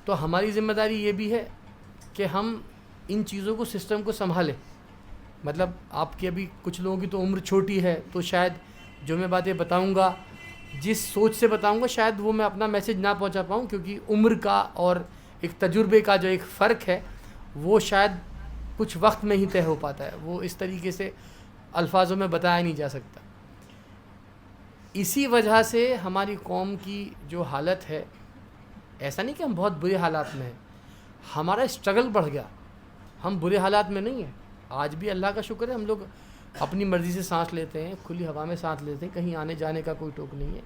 तो हमारी ज़िम्मेदारी ये भी है कि हम इन चीज़ों को, सिस्टम को संभालें। मतलब आपकी अभी कुछ लोगों की तो उम्र छोटी है, तो शायद जो मैं बातें बताऊंगा, जिस सोच से बताऊंगा, शायद वो मैं अपना मैसेज ना पहुंचा पाऊँ, क्योंकि उम्र का और एक तजुर्बे का जो एक फ़र्क है वो शायद कुछ वक्त में ही तय हो पाता है, वो इस तरीके से अल्फाजों में बताया नहीं जा सकता। इसी वजह से हमारी कौम की जो हालत है, ऐसा नहीं कि हम बहुत बुरे हालात में हैं, हमारा स्ट्रगल बढ़ गया, हम बुरे हालात में नहीं हैं। आज भी अल्लाह का शुक्र है, हम लोग अपनी मर्ज़ी से सांस लेते हैं, खुली हवा में सांस लेते हैं, कहीं आने जाने का कोई टोक नहीं है।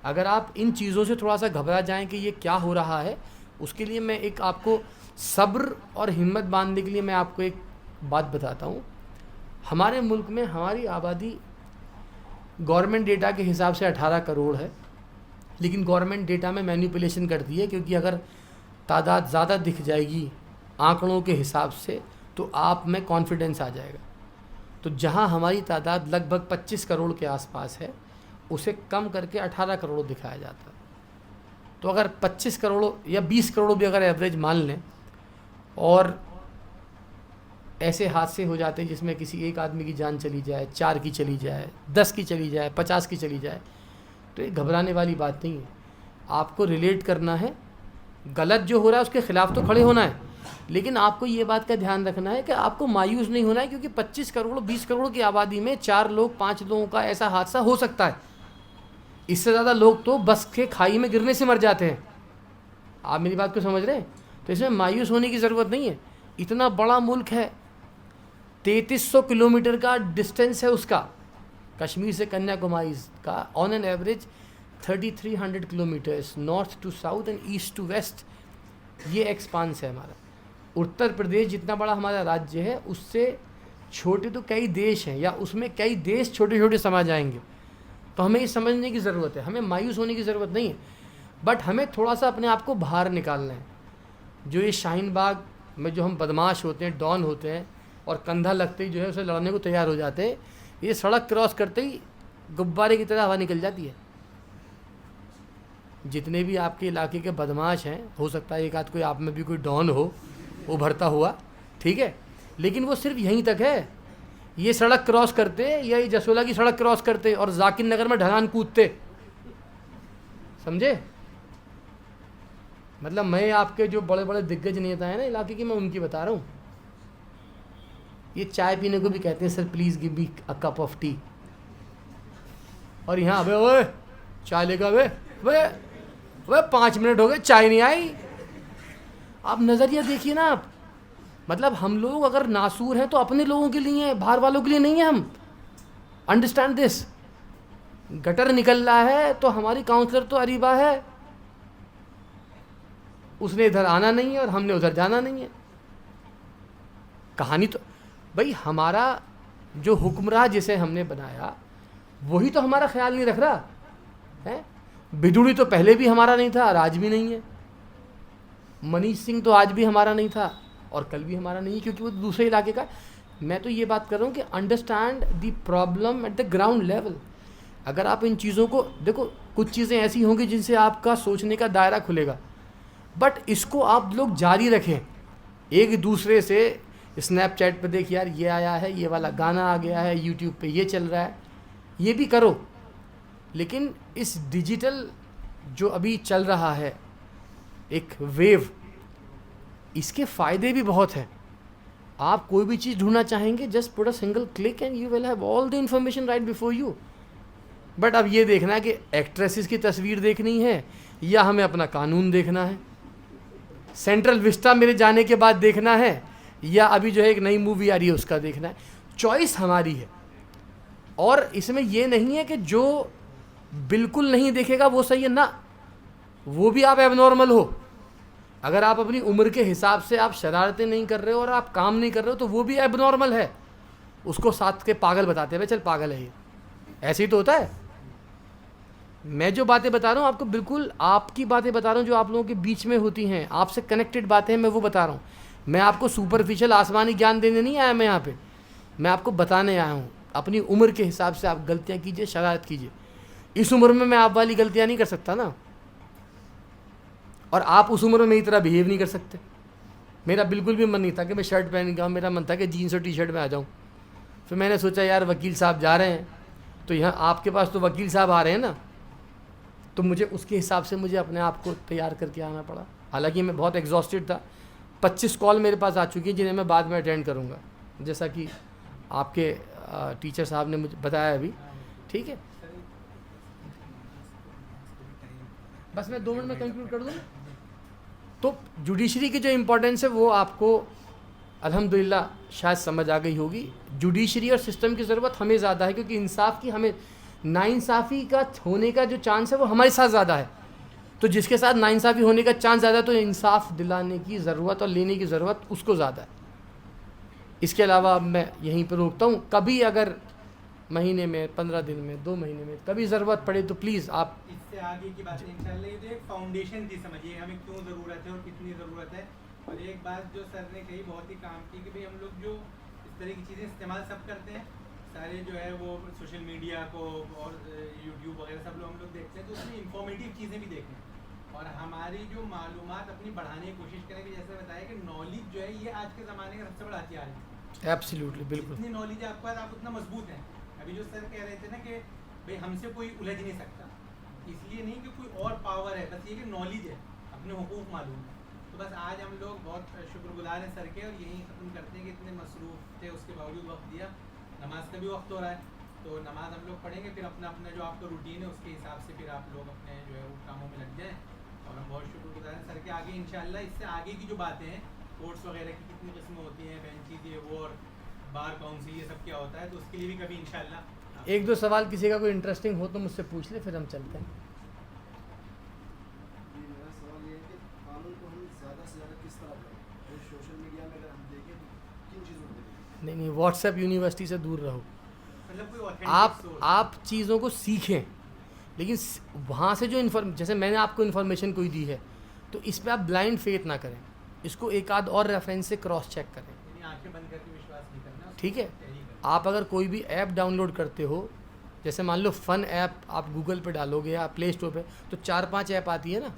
अगर आप इन चीज़ों से थोड़ा सा घबरा जाएं कि ये क्या हो रहा है, उसके लिए मैं एक आपको सब्र और हिम्मत बांधने के लिए मैं आपको एक बात बताता हूँ। हमारे मुल्क में हमारी आबादी गवर्नमेंट डेटा के हिसाब से 18 करोड़ है, लेकिन गवर्नमेंट डेटा में मैनिपुलेशन करती है, क्योंकि अगर तादाद ज़्यादा दिख जाएगी आंकड़ों के हिसाब से तो आप में कॉन्फिडेंस आ जाएगा। तो जहां हमारी तादाद लगभग 25 करोड़ के आसपास है, उसे कम करके 18 करोड़ दिखाया जाता है। तो अगर 25 करोड़ या 20 करोड़ भी अगर एवरेज मान लें, और ऐसे हादसे हो जाते हैं जिसमें किसी एक आदमी की जान चली जाए, 4 की चली जाए, 10 की चली जाए, 50 की चली जाए, तो ये घबराने वाली बात नहीं है। आपको रिलेट करना है, गलत जो हो रहा है उसके ख़िलाफ़ तो खड़े होना है, लेकिन आपको ये बात का ध्यान रखना है कि आपको मायूस नहीं होना है, क्योंकि 25 करोड़ 20 करोड़ की आबादी में 4 लोग 5 लोगों का ऐसा हादसा हो सकता है। इससे ज़्यादा लोग तो बस के खाई में गिरने से मर जाते हैं। आप मेरी बात को समझ रहे हैं? तो इसमें मायूस होने की ज़रूरत नहीं है। इतना बड़ा मुल्क है, 3300 किलोमीटर का डिस्टेंस है उसका, कश्मीर से कन्याकुमारी का on an average 3300 kilometres, north to south and east to west ये एक्सपांस है हमारा। उत्तर प्रदेश जितना बड़ा हमारा राज्य है, उससे छोटे तो कई देश हैं, या उसमें कई देश छोटे छोटे समा जाएंगे। तो हमें ये समझने की ज़रूरत है, हमें मायूस होने की ज़रूरत नहीं है, बट हमें थोड़ा सा अपने आप को बाहर निकालना है। जो ये शाहीन बाग में जो हम बदमाश होते हैं, डॉन होते हैं, और कंधा लगते ही जो है उसे लड़ने को तैयार हो जाते हैं, ये सड़क क्रॉस करते ही गुब्बारे की तरह हवा निकल जाती है। जितने भी आपके इलाके के बदमाश हैं, हो सकता है एक आध कोई आप में भी कोई डॉन हो उभरता हुआ, ठीक है, लेकिन वो सिर्फ यहीं तक है। ये सड़क क्रॉस करते या ये जसोला की सड़क क्रॉस करते और जाकिर नगर में ढलान कूदते, समझे? मतलब मैं आपके जो बड़े बड़े दिग्गज नेता हैं ना इलाके के, मैं उनकी बता रहा हूँ। ये चाय पीने को भी कहते हैं, sir please give me a cup of T, और यहाँ अबे ओए चाय लेगा, वे वे वे 5 मिनट हो गए चाय नहीं आई। आप नज़रिया देखिए ना आप, मतलब हम लोग अगर नासूर हैं तो अपने लोगों के लिए हैं, बाहर वालों के लिए नहीं है। हम अंडरस्टैंड दिस। गटर निकल रहा है तो हमारी काउंसलर तो अरीबा है, उसने इधर आना नहीं है और हमने उधर जाना नहीं है। कहानी तो भाई हमारा जो हुक्मरान जिसे हमने बनाया वही तो हमारा ख्याल नहीं रख रहा है। बिदुड़ी तो पहले भी हमारा नहीं था और आज भी नहीं है। मनीष सिंह तो आज भी हमारा नहीं था और कल भी हमारा नहीं है, क्योंकि वो दूसरे इलाके का। मैं तो ये बात कर रहा हूँ कि understand the problem at the ground level. अगर आप इन चीज़ों को देखो, कुछ चीज़ें ऐसी होंगी जिनसे आपका सोचने का दायरा खुलेगा, बट इसको आप लोग जारी रखें। एक दूसरे से स्नैपचैट पे देख यार ये आया है, ये वाला गाना आ गया है, यूट्यूब पे ये चल रहा है, ये भी करो। लेकिन इस डिजिटल जो अभी चल रहा है एक वेव, इसके फ़ायदे भी बहुत हैं। आप कोई भी चीज़ ढूंढना चाहेंगे, just put a single click and you will have all the information right before you. But अब ये देखना है कि एक्ट्रेसेस की तस्वीर देखनी है या हमें अपना कानून देखना है, सेंट्रल विस्टा मेरे जाने के बाद देखना है, या अभी जो है एक नई मूवी आ रही है उसका देखना है। चॉइस हमारी है। और इसमें ये नहीं है कि जो बिल्कुल नहीं देखेगा वो सही है ना, वो भी आप एबनॉर्मल हो। अगर आप अपनी उम्र के हिसाब से आप शरारतें नहीं कर रहे हो और आप काम नहीं कर रहे हो तो वो भी एबनॉर्मल है। उसको साथ के पागल बताते हैं, चल पागल है ये, ऐसे ही तो होता है। मैं जो बातें बता रहा हूँ आपको, बिल्कुल आपकी बातें बता रहा हूँ जो आप लोगों के बीच में होती हैं, आपसे कनेक्टेड बातें हैं, मैं वो बता रहा हूँ। मैं आपको सुपरफिशियल आसमानी ज्ञान देने नहीं आया मैं यहाँ पे, मैं आपको बताने आया हूँ। अपनी उम्र के हिसाब से आप गलतियाँ कीजिए, शरारत कीजिए। इस उम्र में मैं आप वाली गलतियाँ नहीं कर सकता ना। और आप उस उम्र में मेरी तरह बिहेव नहीं कर सकते। मेरा बिल्कुल भी मन नहीं था कि मैं शर्ट पहन के आऊँ, मेरा मन था कि जीन्स और टी शर्ट में आ जाऊँ। फिर मैंने सोचा यार वकील साहब जा रहे हैं तो यहाँ आपके पास तो वकील साहब आ रहे हैं ना, तो मुझे उसके हिसाब से मुझे अपने आप को तैयार करके आना पड़ा। हालांकि मैं बहुत एग्जॉस्टेड था। 25 कॉल मेरे पास आ चुकी हैं जिन्हें मैं बाद में अटेंड करूँगा, जैसा कि आपके टीचर साहब ने मुझे बताया अभी। ठीक है, बस मैं 2 मिनट में कंक्लूड कर दूँ। तो जुडिशरी की जो इम्पोर्टेंस है वो आपको अल्हम्दुलिल्लाह शायद समझ आ गई होगी। जुडिशरी और सिस्टम की ज़रूरत हमें ज़्यादा है, क्योंकि इंसाफ की हमें नाइंसाफ़ी का होने का जो चांस है वो हमारे साथ ज़्यादा है। तो जिसके साथ नाइंसाफ़ी होने का चांस ज़्यादा है तो इंसाफ दिलाने की ज़रूरत और लेने की ज़रूरत उसको ज़्यादा है। इसके अलावा अब मैं यहीं पर रोकता हूँ। कभी अगर महीने में, 15 दिन में, 2 महीने में कभी ज़रूरत पड़े तो प्लीज़ आप इससे आगे की बातें इंशाल्लाह ये तो एक फाउंडेशन थी, समझिए हमें क्यों ज़रूरत है और कितनी ज़रूरत है। और एक बात जो सर ने कही बहुत ही काम की कि भाई हम लोग जो इस तरह की चीज़ें इस्तेमाल सब करते हैं, सारे जो है वो सोशल मीडिया को और यूट्यूब वगैरह सब लोग हम लोग देखते हैं, तो उसमें इंफॉर्मेटिव चीज़ें भी देखें और हमारी जो मालूमात अपनी बढ़ाने की कोशिश करें कि जैसे बताया कि नॉलेज जो है ये आज के ज़माने का सबसे बड़ा हथियार है। एब्सोल्युटली, बिल्कुल। जितनी नॉलेज है आपके पास आप उतना मजबूत है। अभी जो सर कह रहे थे ना कि भाई हमसे कोई उलझ नहीं सकता, इसलिए नहीं कि कोई और पावर है, बस ये कि नॉलेज है, अपने हुकूक मालूम है। तो बस आज हम लोग बहुत शुक्रगुजार हैं सर के और यही ख़त्म करते हैं कि इतने मसरूफ़ थे उसके बावजूद वक्त दिया। नमाज का भी वक्त हो रहा है तो नमाज हम लोग पढ़ेंगे, फिर अपना अपना जो आपका रूटीन है उसके हिसाब से फिर आप लोग अपने जो है वो कामों में लग जाएँ। और हम बहुत शुक्रगुजार हैं सर के। आगे इंशाल्लाह इससे आगे की जो बातें हैं, कोर्ट्स वगैरह की कितनी किस्में होती हैं, बेंचेस ये वो और बार काउंसिल ये सब क्या होता है, तो उसके लिए भी कभी इंशाल्लाह 1-2 सवाल किसी का कोई इंटरेस्टिंग हो तो मुझसे पूछ ले, फिर हम चलते हैं। मेरा सवाल ये है कि कानून को हम ज़्यादा से ज़्यादा किस तरह करें? और सोशल मीडिया में अगर हम देखें तो किन चीज़ों को देखें? नहीं, व्हाट्सएप यूनिवर्सिटी से दूर रहो। मतलब कोई ऑथेंटिक आप चीज़ों को सीखें, लेकिन वहाँ से जो जैसे मैंने आपको इन्फॉर्मेशन कोई दी है तो इस पर आप ब्लाइंड फेथ ना करें, इसको एक आध और रेफरेंस से क्रॉस चेक करें। आंखें बंद करके विश्वास नहीं करना, ठीक है, आप अगर कोई भी ऐप डाउनलोड करते हो, जैसे मान लो फ़न ऐप आप गूगल पे डालोगे या प्ले स्टोर पे, तो 4-5 ऐप आती है ना,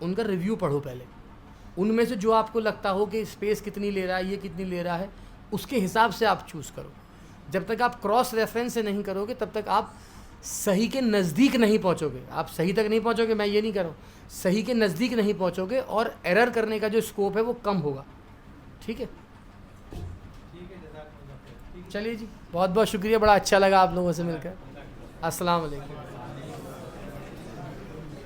उनका रिव्यू पढ़ो पहले। उनमें से जो आपको लगता हो कि स्पेस कितनी ले रहा है, ये कितनी ले रहा है, उसके हिसाब से आप चूज़ करो। जब तक आप क्रॉस रेफरेंस से नहीं करोगे तब तक आप सही के नज़दीक नहीं पहुंचोगे। आप सही तक नहीं पहुंचोगे, मैं ये नहीं कर रहा हूँ, सही के नज़दीक नहीं पहुंचोगे और एरर करने का जो स्कोप है वो कम होगा। ठीक है, चलिए जी, बहुत बहुत शुक्रिया, बड़ा अच्छा लगा आप लोगों से मिलकर। अस्सलाम वालेकुम।